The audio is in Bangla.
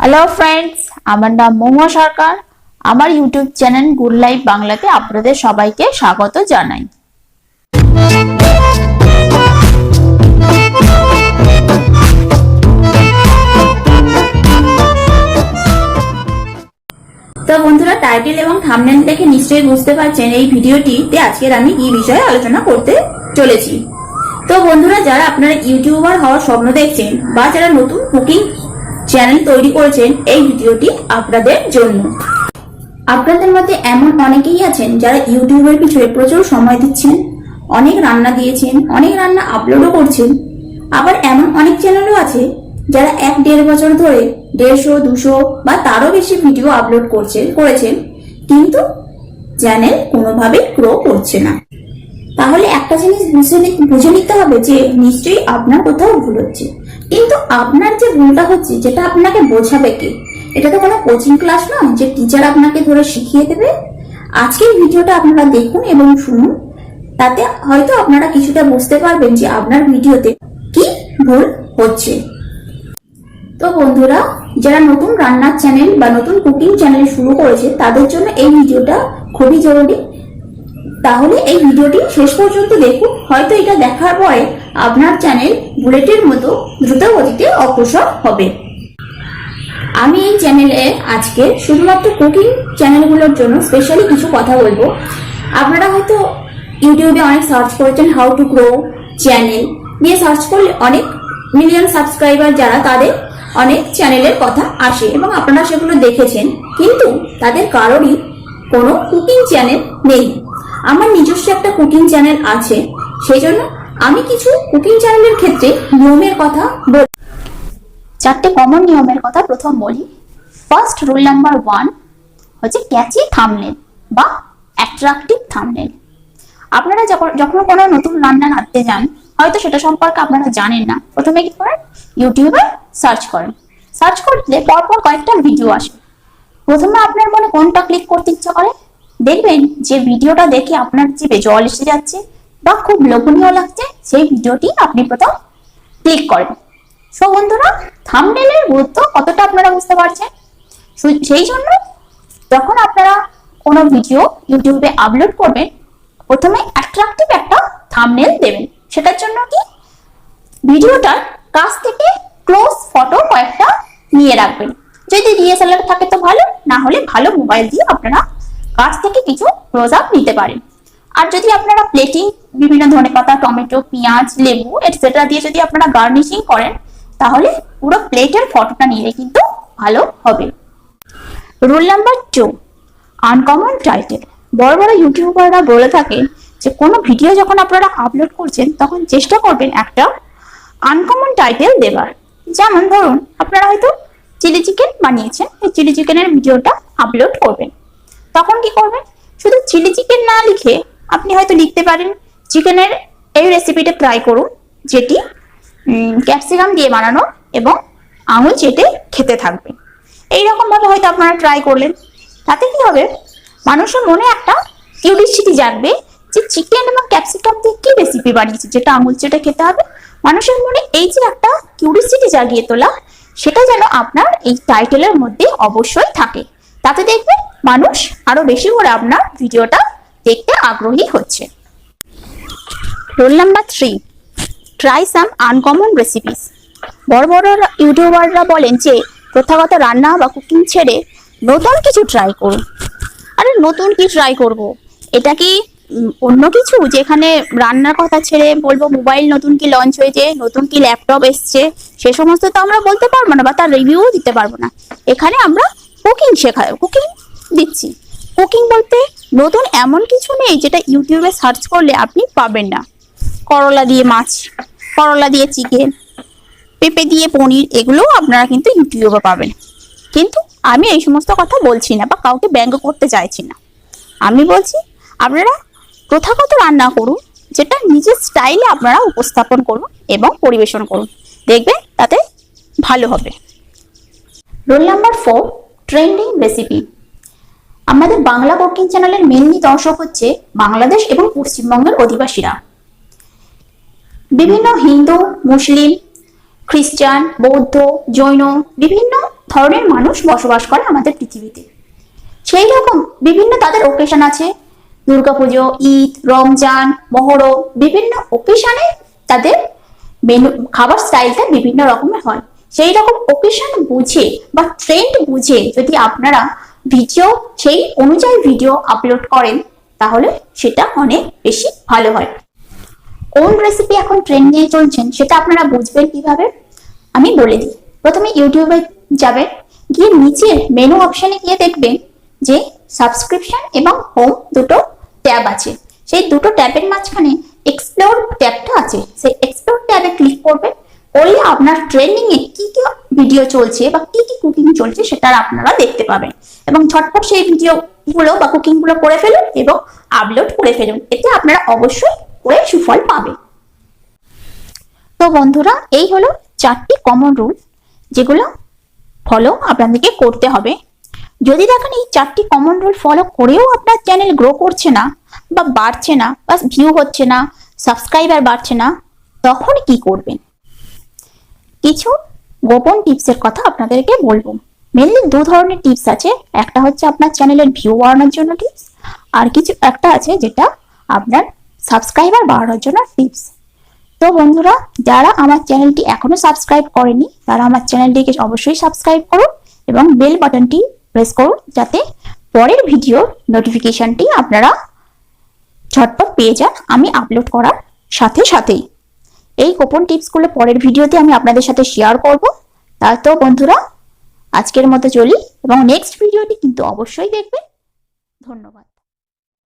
হ্যালো ফ্রেন্ডস, আমার নাম মহুয়া সরকার। আমার ইউটিউব চ্যানেল গুড লাইফ বাংলাতে আপনাদের সবাইকে স্বাগত জানাই। তো বন্ধুরা, টাইটেল এবং থাম্বনেল দেখে নিশ্চয়ই বুঝতে পারছেন এই ভিডিওটিতে আজকের আমি কি বিষয়ে আলোচনা করতে চলেছি। তো বন্ধুরা, যারা আপনারা ইউটিউবার হওয়ার স্বপ্ন দেখছেন বা যারা নতুন কুকিং চ্যানেল তৈরি করেছেন, এই ভিডিওটি আপনাদের জন্য। আপনাদের মধ্যে এমন অনেকেই আছেন যারা ইউটিউবের পিছনে প্রচুর সময় দিচ্ছেন, অনেক রান্না দিয়েছেন, অনেক রান্না আপলোডও করছেন। আবার এমন অনেক চ্যানেলও আছে যারা 1-1.5 বছর ধরে 150, 200 বা তারও বেশি ভিডিও আপলোড করেছেন, কিন্তু চ্যানেল কোনোভাবেই গ্রো করছে না। তাহলে একটা জিনিস বুঝে নিতে হবে যে নিশ্চয়ই আপনার কোথাও ভুল হচ্ছে। কিন্তু আপনার যে ভুলটা হচ্ছে, যেটা আপনাকে বোঝাবে কে? এটা তো কোনো কোচিং ক্লাস নয় যে টিচার আপনাকে ধরে শিখিয়ে দেবে। আজকের ভিডিওটা আপনারা দেখুন এবং শুনুন, তাতে হয়তো আপনারা কিছুটা বুঝতে পারবেন যে আপনার ভিডিওতে কি ভুল হচ্ছে। তো বন্ধুরা, যারা নতুন রান্নার চ্যানেল বা নতুন কুকিং চ্যানেল শুরু করেছে তাদের জন্য এই ভিডিওটা খুবই জরুরি। তাহলে এই ভিডিওটি শেষ পর্যন্ত দেখুন, হয়তো এটা দেখার পরে আপনার চ্যানেল বুলেটের মতো দ্রুত গতিতে অগ্রসর হবে। আমি এই চ্যানেলে আজকে শুধুমাত্র কুকিং চ্যানেলগুলোর জন্য স্পেশালি কিছু কথা বলবো। আপনারা হয়তো ইউটিউবে অনেক সার্চ করেছেন হাউ টু গ্রো চ্যানেল দিয়ে, সার্চ করলে অনেক মিলিয়ন সাবস্ক্রাইবার যারা, তাদের অনেক চ্যানেলের কথা আসে এবং আপনারা সেগুলো দেখেছেন, কিন্তু তাদের কারোরই কোনো কুকিং চ্যানেল নেই। আমার নিজস্ব একটা কুকিং চ্যানেল আছে, সেই জন্য আমি কিছু কুকিং চ্যানেলের ক্ষেত্রে নিয়মের কথা বলব। 4টে কমন নিয়মের কথা প্রথম বলি। ফার্স্ট রুল নাম্বার 1 হচ্ছে ক্যাচি থাম্বনেল বা অ্যাট্রাকটিভ থাম্বনেল। আপনারা যখন কোনো নতুন রান্না রাঁধতে যান, হয়তো সেটা সম্পর্কে আপনারা জানেন না, প্রথমে কি করেন, ইউটিউবে সার্চ করেন। সার্চ করলে পরপর কয়েকটা ভিডিও আসে। প্রথমে আপনার মনে কোনটা ক্লিক করতে ইচ্ছা করে, দেখবেন যে ভিডিওটা দেখে আপনার জিভে জল এসে যাচ্ছে বা খুব লোভনীয় লাগছে, সেই ভিডিওটি আপনি প্রথম ক্লিক করেন। সো বন্ধুরা, থাম্বনেলের গুরুত্ব কতটা আপনারা বুঝতে পারছেন। সেই জন্য যখন আপনারা কোনো ভিডিও ইউটিউবে আপলোড করবেন, প্রথমে অ্যাট্রাকটিভ একটা থাম্বনেল দেবেন। সেটার জন্য কি, ভিডিওটার কাছ থেকে ক্লোজ ফটো কয়েকটা নিয়ে রাখবেন। যদি ডিএসএলআর থাকে তো ভালো, না হলে ভালো মোবাইল দিয়ে আপনারা কাছ থেকে কিছু ক্লোজ আপ নিতে পারেন। আর যদি আপনারা প্লেটিং বিভিন্ন ধনেপাতা, টমেটো, পেঁয়াজ, লেবু এটসেট্রা দিয়ে যদি আপনারা গার্নিশিং করেন, তাহলে পুরো প্লেটের ফটোটা নিলে কিন্তু ভালো হবে। Rule number 2, uncommon title. বড় বড় ইউটিউবাররা বলে থাকে যে কোনো ভিডিও যখন আপনারা আপলোড করছেন, তখন চেষ্টা করবেন একটা আনকমন টাইটেল দেবার। যেমন ধরুন, আপনারা হয়তো চিলি চিকেন বানিয়েছেন, এই চিলি চিকেনের ভিডিওটা আপলোড করবেন। তখন কি করবেন, শুধু চিলি চিকেন না লিখে আপনি হয়তো লিখতে পারেন চিকেনের এই রেসিপিটা ট্রাই করুন, যেটি ক্যাপসিকাম দিয়ে বানানো এবং আঙুল চেটে খেতে থাকবে। এইরকম ভাবে হয়তো আপনারা ট্রাই করলেন। তাতে কি হবে, মানুষের মনে একটা কিউরিওসিটি জাগবে যে চিকেন এবং ক্যাপসিকাম দিয়ে কি রেসিপি বানিয়েছে যেটা আঙুল চেটে খেতে হবে। মানুষের মনে এই যে একটা কিউরিওসিটি জাগিয়ে তোলা, সেটা যেন আপনার এই টাইটেলের মধ্যে অবশ্যই থাকে। তাতে দেখবেন মানুষ আরো বেশি করে আপনার ভিডিওটা দেখতে আগ্রহী হচ্ছে। Rule number 3, try some uncommon recipes. বড় বড় ইউটিউবাররা বলেন যে প্রথাগত রান্না বা কুকিং ছেড়ে নতুন কিছু ট্রাই করুন। আরে নতুন কি ট্রাই করব? এটা কি অন্য কিছু যেখানে রান্নার কথা ছেড়ে বলবো মোবাইল নতুন কি লঞ্চ হয়েছে, নতুন কি ল্যাপটপ এসছে, সে সমস্ত তো আমরা বলতে পারবো না বা তার রিভিউও দিতে পারবো না। এখানে আমরা কুকিং কুকিং দিচ্ছি। কুকিং বলতে নতুন এমন কিছু নেই যেটা ইউটিউবে সার্চ করলে আপনি পাবেন না। করলা দিয়ে মাছ, করলা দিয়ে চিকেন, পেঁপে দিয়ে পনির, এগুলোও আপনারা কিন্তু ইউটিউবে পাবেন। কিন্তু আমি এই সমস্ত কথা বলছি না বা কাউকে ব্যঙ্গ করতে চাইছি না। আমি বলছি আপনারা প্রথাগত রান্না করুন, যেটা নিজের স্টাইলে আপনারা উপস্থাপন করুন এবং পরিবেশন করুন, দেখবেন তাতে ভালো হবে। Rule number 4, trending recipe. আমাদের বাংলা কুকিং চ্যানেলের মেনলি দর্শক হচ্ছে বাংলাদেশ এবং পশ্চিমবঙ্গের অধিবাসীরা। বিভিন্ন হিন্দু, মুসলিম, খ্রিস্টান, বৌদ্ধ, জৈন বিভিন্ন ধরনের মানুষ বসবাস করে আমাদের পৃথিবীতে। সেই রকম বিভিন্ন তাদের ওকেশন আছে, দুর্গাপুজো, ঈদ, রমজান, মহরম, বিভিন্ন ওকেশনে তাদের মেনু খাবার স্টাইলটা বিভিন্ন রকমের হয়। সেই রকম ওকেশন বুঝে বা ট্রেন্ড বুঝে যদি আপনারা ভিডিও সেই অনুযায়ী ভিডিও আপলোড করেন তাহলে সেটা অনেক বেশি ভালো হয়। কোন রেসিপি এখন ট্রেন্ড নিয়ে চলছেন সেটা আপনারা বুঝবেন কিভাবে আমি বলে দিই। প্রথমে ইউটিউবে যাবেন, গিয়ে নিচে মেনু অপশনে গিয়ে দেখবেন যে সাবস্ক্রিপশন এবং হোম দুটো ট্যাব আছে। সেই দুটো ট্যাবের মাঝখানে এক্সপ্লোর ট্যাবটা আছে, সেই এক্সপ্লোর ট্যাবে ক্লিক করবেন। করলে আপনার ট্রেন্ডিং এ কি কি ভিডিও চলছে বা কি কি কুকিং চলছে সেটা আপনারা দেখতে পাবেন এবং ঝটপট সেই ভিডিও গুলো বা কুকিং গুলো করে ফেলুন এবং আপলোড করে ফেলুন। এতে আপনারা অবশ্যই করে সুফল পাবেন। তো বন্ধুরা, এই হলো 4টি কমন রুল যেগুলো ফলো আপনাদেরকে করতে হবে। যদি দেখেন এই 4টি কমন রুল ফলো করেও আপনার চ্যানেল গ্রো করছে না বা বাড়ছে না বা ভিউ হচ্ছে না, সাবস্ক্রাইবার বাড়ছে না, তখন কি করবেন? কিছু গোপন টিপসের কথা আপনাদেরকে বলবো। মেনলি 2 ধরনের টিপস আছে। একটা হচ্ছে আপনার চ্যানেলের ভিউ বাড়ানোর জন্য টিপস, আর একটা আছে যেটা আপনার সাবস্ক্রাইবার বাড়ানোর জন্য টিপস। তো বন্ধুরা, যারা আমার চ্যানেলটি এখনো সাবস্ক্রাইব করেনি তারা আমার চ্যানেলটিকে অবশ্যই সাবস্ক্রাইব করুন এবং বেল বাটনটি প্রেস করুন যাতে পরের ভিডিওর নোটিফিকেশনটি আপনারা ঝটপট পেয়ে যান আমি আপলোড করার সাথে সাথেই। এই গোপন টিপসগুলো পরের ভিডিওতে আমি আপনাদের সাথে শেয়ার করব। তো বন্ধুরা, আজকের মতো চলি এবং নেক্সট ভিডিওটি কিন্তু অবশ্যই দেখবেন। ধন্যবাদ।